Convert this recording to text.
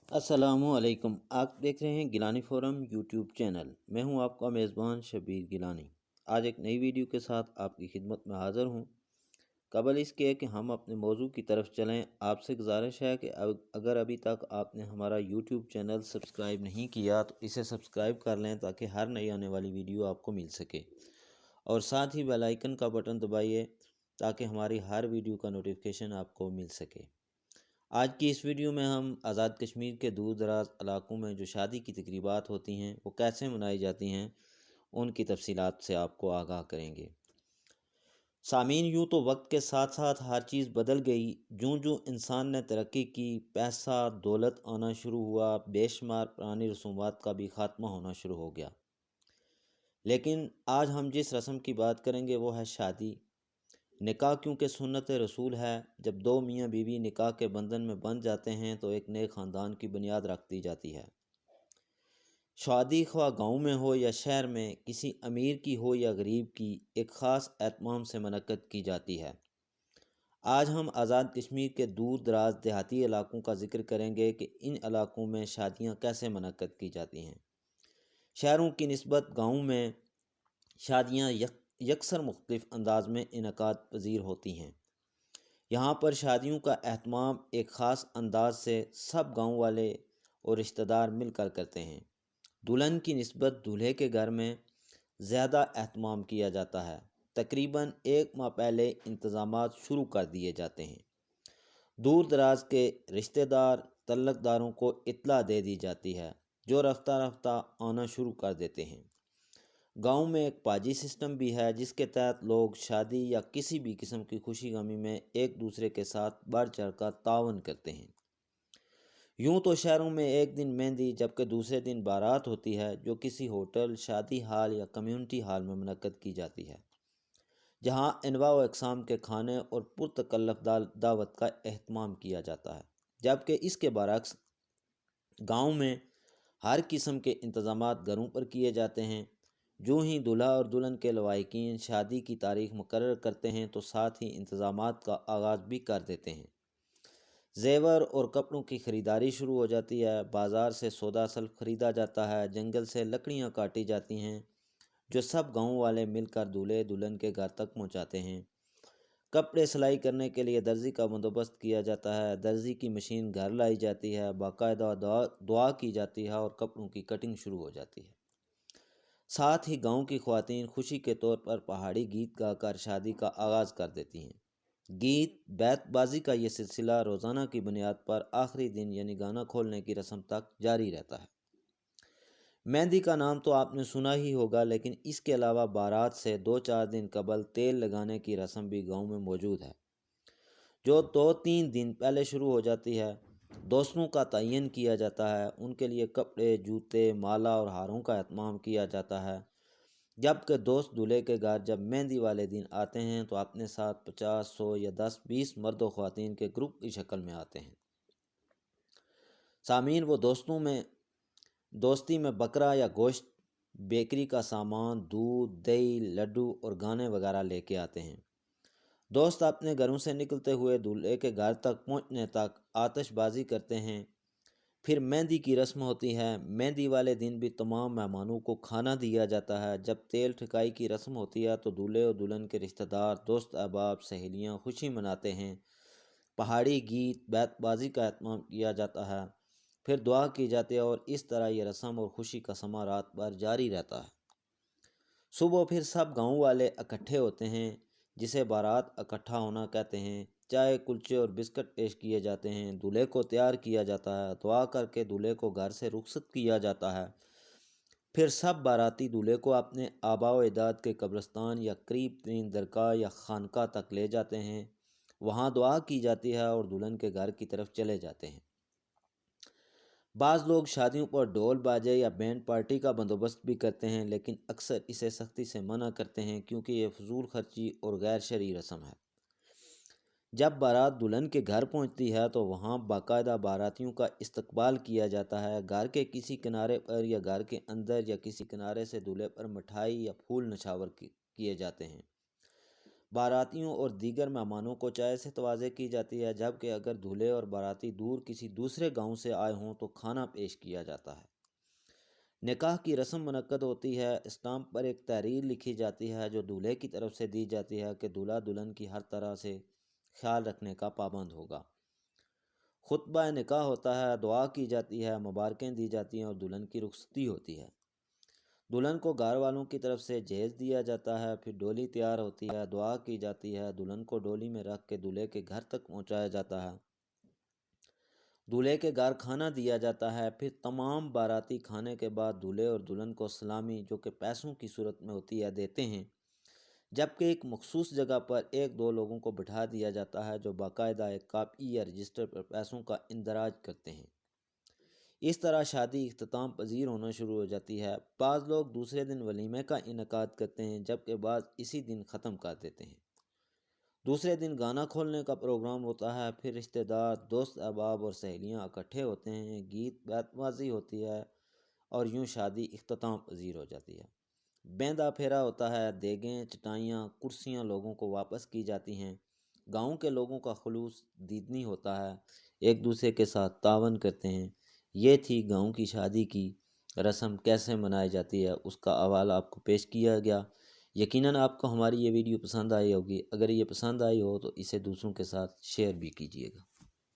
السلام علیکم، آپ دیکھ رہے ہیں گیلانی فورم یوٹیوب چینل۔ میں ہوں آپ کا میزبان شبیر گیلانی۔ آج ایک نئی ویڈیو کے ساتھ آپ کی خدمت میں حاضر ہوں۔ قبل اس کے کہ ہم اپنے موضوع کی طرف چلیں، آپ سے گزارش ہے کہ اگر ابھی تک آپ نے ہمارا یوٹیوب چینل سبسکرائب نہیں کیا تو اسے سبسکرائب کر لیں تاکہ ہر نئی آنے والی ویڈیو آپ کو مل سکے، اور ساتھ ہی بیل آئیکن کا بٹن دبائیے تاکہ ہماری ہر ویڈیو کا نوٹیفیکیشن آپ کو مل سکے۔ آج کی اس ویڈیو میں ہم آزاد کشمیر کے دور دراز علاقوں میں جو شادی کی تقریبات ہوتی ہیں وہ کیسے منائی جاتی ہیں، ان کی تفصیلات سے آپ کو آگاہ کریں گے۔ سامعین، یوں تو وقت کے ساتھ ساتھ ہر چیز بدل گئی۔ جوں جوں انسان نے ترقی کی، پیسہ دولت آنا شروع ہوا، بے شمار پرانی رسومات کا بھی خاتمہ ہونا شروع ہو گیا۔ لیکن آج ہم جس رسم کی بات کریں گے وہ ہے شادی۔ نکاح کیونکہ سنت رسول ہے، جب دو میاں بیوی نکاح کے بندھن میں بندھ جاتے ہیں تو ایک نئے خاندان کی بنیاد رکھ دی جاتی ہے۔ شادی خواہ گاؤں میں ہو یا شہر میں، کسی امیر کی ہو یا غریب کی، ایک خاص اہتمام سے منعقد کی جاتی ہے۔ آج ہم آزاد کشمیر کے دور دراز دیہاتی علاقوں کا ذکر کریں گے کہ ان علاقوں میں شادیاں کیسے منعقد کی جاتی ہیں۔ شہروں کی نسبت گاؤں میں شادیاں یکسر مختلف انداز میں انعقاد پذیر ہوتی ہیں۔ یہاں پر شادیوں کا اہتمام ایک خاص انداز سے سب گاؤں والے اور رشتہ دار مل کر کرتے ہیں۔ دلہن کی نسبت دولہے کے گھر میں زیادہ اہتمام کیا جاتا ہے۔ تقریباً ایک ماہ پہلے انتظامات شروع کر دیے جاتے ہیں۔ دور دراز کے رشتہ دار تعلق داروں کو اطلاع دے دی جاتی ہے، جو رفتہ رفتہ آنا شروع کر دیتے ہیں۔ گاؤں میں ایک پاجی سسٹم بھی ہے، جس کے تحت لوگ شادی یا کسی بھی قسم کی خوشی غمی میں ایک دوسرے کے ساتھ بڑھ چڑھ کر تعاون کرتے ہیں۔ یوں تو شہروں میں ایک دن مہندی جبکہ دوسرے دن بارات ہوتی ہے، جو کسی ہوٹل، شادی ہال یا کمیونٹی ہال میں منعقد کی جاتی ہے، جہاں انواع و اقسام کے کھانے اور پرتکلف دعوت کا اہتمام کیا جاتا ہے۔ جبکہ اس کے برعکس گاؤں میں ہر قسم کے انتظامات گھروں پر کیے جاتے ہیں۔ جو ہی دولہا اور دلہن کے لوائقین شادی کی تاریخ مقرر کرتے ہیں تو ساتھ ہی انتظامات کا آغاز بھی کر دیتے ہیں۔ زیور اور کپڑوں کی خریداری شروع ہو جاتی ہے، بازار سے سودا سلف خریدا جاتا ہے، جنگل سے لکڑیاں کاٹی جاتی ہیں جو سب گاؤں والے مل کر دولہے دلہن کے گھر تک پہنچاتے ہیں۔ کپڑے سلائی کرنے کے لیے درزی کا بندوبست کیا جاتا ہے، درزی کی مشین گھر لائی جاتی ہے، باقاعدہ دعا کی جاتی ہے اور کپڑوں کی کٹنگ شروع ہو جاتی ہے۔ ساتھ ہی گاؤں کی خواتین خوشی کے طور پر پہاڑی گیت گا کر شادی کا آغاز کر دیتی ہیں۔ گیت بیت بازی کا یہ سلسلہ روزانہ کی بنیاد پر آخری دن یعنی گانا کھولنے کی رسم تک جاری رہتا ہے۔ مہندی کا نام تو آپ نے سنا ہی ہوگا، لیکن اس کے علاوہ بارات سے 2-4 دن قبل تیل لگانے کی رسم بھی گاؤں میں موجود ہے، جو 2-3 دن پہلے شروع ہو جاتی ہے۔ دوستوں کا تعین کیا جاتا ہے، ان کے لیے کپڑے، جوتے، مالا اور ہاروں کا اہتمام کیا جاتا ہے۔ جبکہ دوست دولہے کے گھر جب مہندی والے دن آتے ہیں تو اپنے ساتھ 50، 100 یا 10-20 مرد و خواتین کے گروپ کی شکل میں آتے ہیں۔ سامعین، وہ دوستی میں بکرا یا گوشت، بیکری کا سامان، دودھ، دہی، لڈو اور گانے وغیرہ لے کے آتے ہیں۔ دوست اپنے گھروں سے نکلتے ہوئے دولہے کے گھر تک پہنچنے تک آتش بازی کرتے ہیں۔ پھر مہندی کی رسم ہوتی ہے۔ مہندی والے دن بھی تمام مہمانوں کو کھانا دیا جاتا ہے۔ جب تیل ٹھکائی کی رسم ہوتی ہے تو دولہے اور دلہن کے رشتہ دار، دوست احباب، سہیلیاں خوشی مناتے ہیں۔ پہاڑی گیت، بیت بازی کا اہتمام کیا جاتا ہے، پھر دعا کی جاتی ہے اور اس طرح یہ رسم اور خوشی کا سماں رات بھر جاری رہتا ہے۔ صبح پھر سب گاؤں والے اکٹھے ہوتے ہیں، جسے بارات اکٹھا ہونا کہتے ہیں۔ چائے، کلچے اور بسکٹ پیش کیے جاتے ہیں، دولہے کو تیار کیا جاتا ہے، دعا کر کے دولہے کو گھر سے رخصت کیا جاتا ہے۔ پھر سب باراتی دولہے کو اپنے آباء و اجداد کے قبرستان یا قریب ترین درگاہ یا خانقاہ تک لے جاتے ہیں، وہاں دعا کی جاتی ہے اور دلہن کے گھر کی طرف چلے جاتے ہیں۔ بعض لوگ شادیوں پر ڈھول باجے یا بینڈ پارٹی کا بندوبست بھی کرتے ہیں، لیکن اکثر اسے سختی سے منع کرتے ہیں کیونکہ یہ فضول خرچی اور غیر شرعی رسم ہے۔ جب بارات دلہن کے گھر پہنچتی ہے تو وہاں باقاعدہ باراتیوں کا استقبال کیا جاتا ہے۔ گھر کے کسی کنارے پر یا گھر کے اندر یا کسی کنارے سے دولہے پر مٹھائی یا پھول نچھاور کیے جاتے ہیں۔ باراتیوں اور دیگر مہمانوں کو چائے سے توازے کی جاتی ہے، جبکہ اگر دولہے اور باراتی دور کسی دوسرے گاؤں سے آئے ہوں تو کھانا پیش کیا جاتا ہے۔ نکاح کی رسم منعقد ہوتی ہے۔ اسٹامپ پر ایک تحریر لکھی جاتی ہے جو دولہے کی طرف سے دی جاتی ہے کہ دولہا دلہن کی ہر طرح سے خیال رکھنے کا پابند ہوگا۔ خطبہ نکاح ہوتا ہے، دعا کی جاتی ہے، مبارکیں دی جاتی ہیں اور دلہن کی رخصتی ہوتی ہے۔ دلہن کو گھر والوں کی طرف سے جہیز دیا جاتا ہے، پھر ڈولی تیار ہوتی ہے، دعا کی جاتی ہے، دلہن کو ڈولی میں رکھ کے دولہے کے گھر تک پہنچایا جاتا ہے۔ دولہے کے گھر کھانا دیا جاتا ہے، پھر تمام باراتی کھانے کے بعد دولہے اور دلہن کو سلامی، جو کہ پیسوں کی صورت میں ہوتی ہے، دیتے ہیں، جبکہ ایک مخصوص جگہ پر ایک دو لوگوں کو بٹھا دیا جاتا ہے جو باقاعدہ ایک کاپی یا رجسٹر پر پیسوں کا اندراج کرتے ہیں۔ اس طرح شادی اختتام پذیر ہونا شروع ہو جاتی ہے۔ بعض لوگ دوسرے دن ولیمے کا انعقاد کرتے ہیں، جبکہ بعض اسی دن ختم کر دیتے ہیں۔ دوسرے دن گانا کھولنے کا پروگرام ہوتا ہے، پھر رشتہ دار، دوست احباب اور سہیلیاں اکٹھے ہوتے ہیں، گیت بیت بازی ہوتی ہے اور یوں شادی اختتام پذیر ہو جاتی ہے۔ بیندہ پھیرا ہوتا ہے، دیگیں، چٹائیاں، کرسیاں لوگوں کو واپس کی جاتی ہیں۔ گاؤں کے لوگوں کا خلوص دیدنی ہوتا ہے، ایک دوسرے کے ساتھ تعاون کرتے ہیں۔ یہ تھی گاؤں کی شادی کی رسم کیسے منائی جاتی ہے، اس کا حوالہ آپ کو پیش کیا گیا۔ یقیناً آپ کو ہماری یہ ویڈیو پسند آئی ہوگی۔ اگر یہ پسند آئی ہو تو اسے دوسروں کے ساتھ شیئر بھی کیجیے گا۔